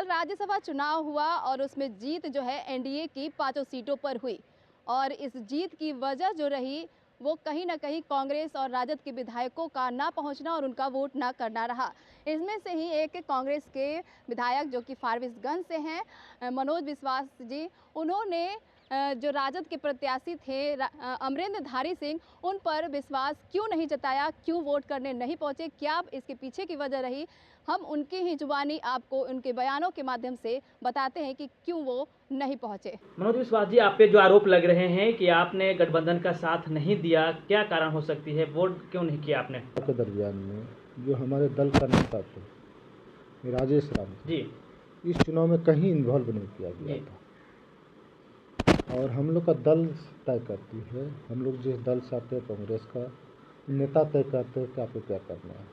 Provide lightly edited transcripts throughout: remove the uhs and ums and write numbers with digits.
कल राज्यसभा चुनाव हुआ और उसमें जीत जो है एनडीए की 5 सीटों पर हुई और इस जीत की वजह जो रही वो कहीं ना कहीं कांग्रेस और राजद के विधायकों का ना पहुंचना और उनका वोट ना करना रहा। इसमें से ही एक कांग्रेस के विधायक जो कि फारबिसगंज से हैं, मनोज विश्वास जी, उन्होंने जो राजद के प्रत्याशी थे अमरेंद्र धारी सिंह, उन पर विश्वास क्यों नहीं जताया, क्यों वोट करने नहीं पहुंचे, क्या इसके पीछे की वजह रही, हम उनकी ही जुबानी आपको उनके बयानों के माध्यम से बताते हैं कि क्यों वो नहीं पहुंचे। मनोज विश्वास जी, आप पे जो आरोप लग रहे हैं कि आपने गठबंधन का साथ नहीं दिया, क्या कारण हो सकती है? वोट क्यों नहीं किया आपने? के दरमियान में जो हमारे दल का नेता थे राजेश राम जी, इस चुनाव में कहीं इन्वॉल्व नहीं किया गया था और हम लोग का दल तय करती है, हम लोग जिस दल से आते हैं कांग्रेस का नेता तय करते हैं कि आपको क्या करना है।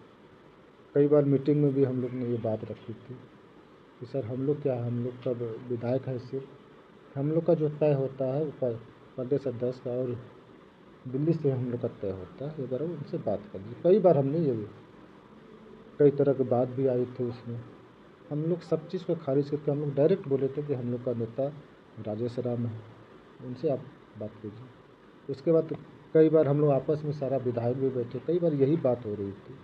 कई बार मीटिंग में भी हम लोग ने ये बात रखी थी कि सर हम लोग क्या, हम लोग का विधायक है, सिर्फ हम लोग का जो तय होता है वो प्रदेश अध्यक्ष का और दिल्ली से हम लोग का तय होता है, ये बार उनसे बात कर ली। कई बार हमने ये कई तरह की बात भी आई थी, उसमें हम लोग सब चीज़ को खारिज करके हम लोग डायरेक्ट बोले थे कि हम लोग का नेता राजेश राम है, उनसे आप बात कीजिए। उसके बाद कई बार हम लोग आपस में सारा विधायक भी बैठे, कई बार यही बात हो रही थी,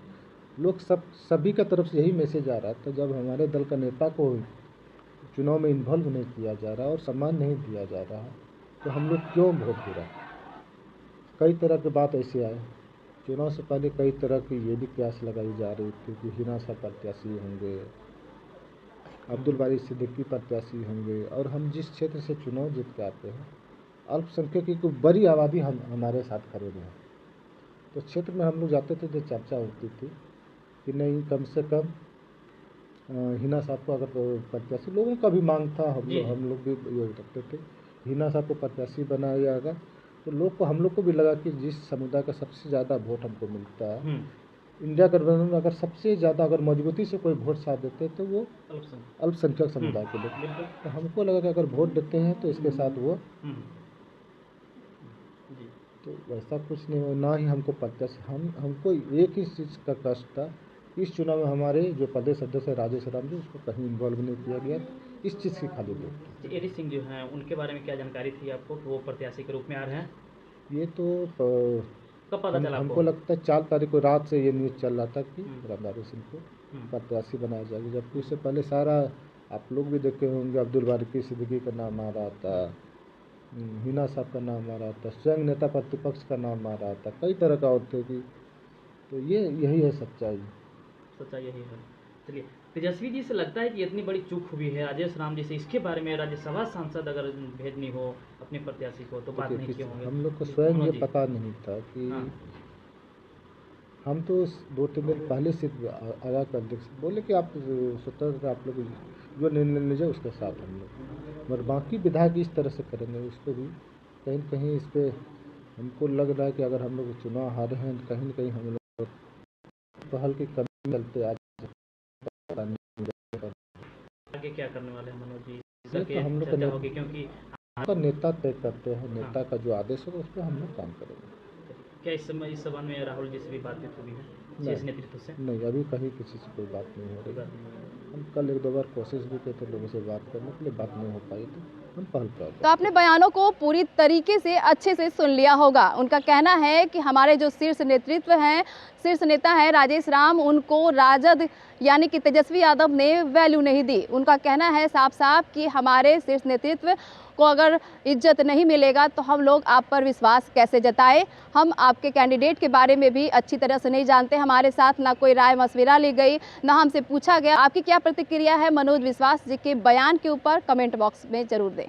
लोग सभी का तरफ से यही मैसेज आ रहा था, जब हमारे दल का नेता को चुनाव में इन्वॉल्व नहीं किया जा रहा और सम्मान नहीं दिया जा रहा तो हम लोग क्यों वोट दे रहे हैं। कई तरह की बात ऐसे आए। चुनाव से पहले कई तरह की ये भी क्यास लगाई जा रही थी कि हिना साहब प्रत्याशी होंगे, अब्दुल बारी सिद्दीकी प्रत्याशी होंगे और हम जिस क्षेत्र से चुनाव जीत के आते हैं अल्पसंख्यक की कोई बड़ी आबादी हमारे साथ खड़े हैं, तो क्षेत्र में हम लोग जाते थे तो चर्चा होती थी कि नहीं, कम से कम हिना साहब को अगर प्रत्याशी, लोगों का भी मांग था, हम लोग भी ये रखते थे हिना साहब को प्रत्याशी बनाया जाएगा, तो हम लोग को भी लगा कि जिस समुदाय का सबसे ज़्यादा वोट हमको मिलता है इंडिया गठबंधन में, अगर सबसे ज़्यादा अगर मजबूती से कोई वोट साथ देते तो वो अल्पसंख्यक समुदाय के लोग, तो हमको लगा कि अगर वोट देते हैं तो इसके साथ वो तो वैसा कुछ नहीं हो, ना ही हमको प्रत्याशी, हमको एक ही चीज़ का कष्ट था, इस चुनाव में हमारे जो प्रदेश अध्यक्ष है राजेश राम जी, उसको कहीं इन्वॉल्व नहीं किया गया, इस चीज़ की खाली वोट। एडी सिंह जो हैं उनके बारे में क्या जानकारी थी आपको कि वो प्रत्याशी के रूप में आ रहे हैं? ये तो कब पता चला हमको लगता है 4 तारीख को रात से ये न्यूज़ चल रहा था कि रामधारी सिंह को प्रत्याशी बनाया जाएगा, जबकि उससे पहले सारा आप लोग भी देखे होंगे, अब्दुल बारी सिद्दीकी का नाम आ रहा था, हिना साहब का नाम आ रहा था, स्वयं नेता प्रतिपक्ष का नाम आ रहा था, कई तरह का और थे कि, तो यही है सच्चाई यही है। चलिए, तेजस्वी जी से लगता है कि इतनी बड़ी चूक हुई है राजेश राम जी से, इसके बारे में राज्यसभा सांसद अगर भेजनी हो अपने प्रत्याशी को तो बात नहीं किए होंगे? हम लोग को स्वयं ये पता नहीं था कि हम तो 2-3 दिन पहले से आया कर बोले कि आप स्वतंत्र, आप लोग जो निर्णय लीजिए उसके साथ हम लोग, मगर बाकी विधायक इस तरह से करेंगे, उसको भी कहीं न कहीं इस पर हमको लग रहा है कि अगर हम लोग चुनाव हारे हैं कहीं न कहीं हम लोग पहल की कमी चलते आज आगे क्या करने वाले हैं मनोज जी? तो हम लोग क्योंकि नेता तय करते हैं, नेता का जो आदेश होगा उस पर हम लोग काम करेंगे। क्या इस संबंध में राहुल जी से भी बातचीत हुई है शीर्ष नेतृत्व से? नहीं, अभी कहीं किसी से कोई बात नहीं हो रही। हम कल 1-2 बार कोशिश भी किए थे लोगों से बात करने के लिए, बात नहीं हो पाई, तो हम पहल कर। तो आपने बयानों को पूरी तरीके से अच्छे से सुन लिया होगा। उनका कहना है कि हमारे जो शीर्ष नेतृत्व हैं, शीर्ष नेता है राजेश राम, उनको राजद यानी कि तेजस्वी यादव ने वैल्यू नहीं दी। उनका कहना है साफ साफ कि हमारे शीर्ष नेतृत्व को अगर इज्जत नहीं मिलेगा तो हम लोग आप पर विश्वास कैसे जताएं। हम आपके कैंडिडेट के बारे में भी अच्छी तरह से नहीं जानते, हमारे साथ ना कोई राय मशविरा ली गई, ना हमसे पूछा गया। आपकी क्या प्रतिक्रिया है मनोज विश्वास जी के बयान के ऊपर? कमेंट बॉक्स में जरूर दें।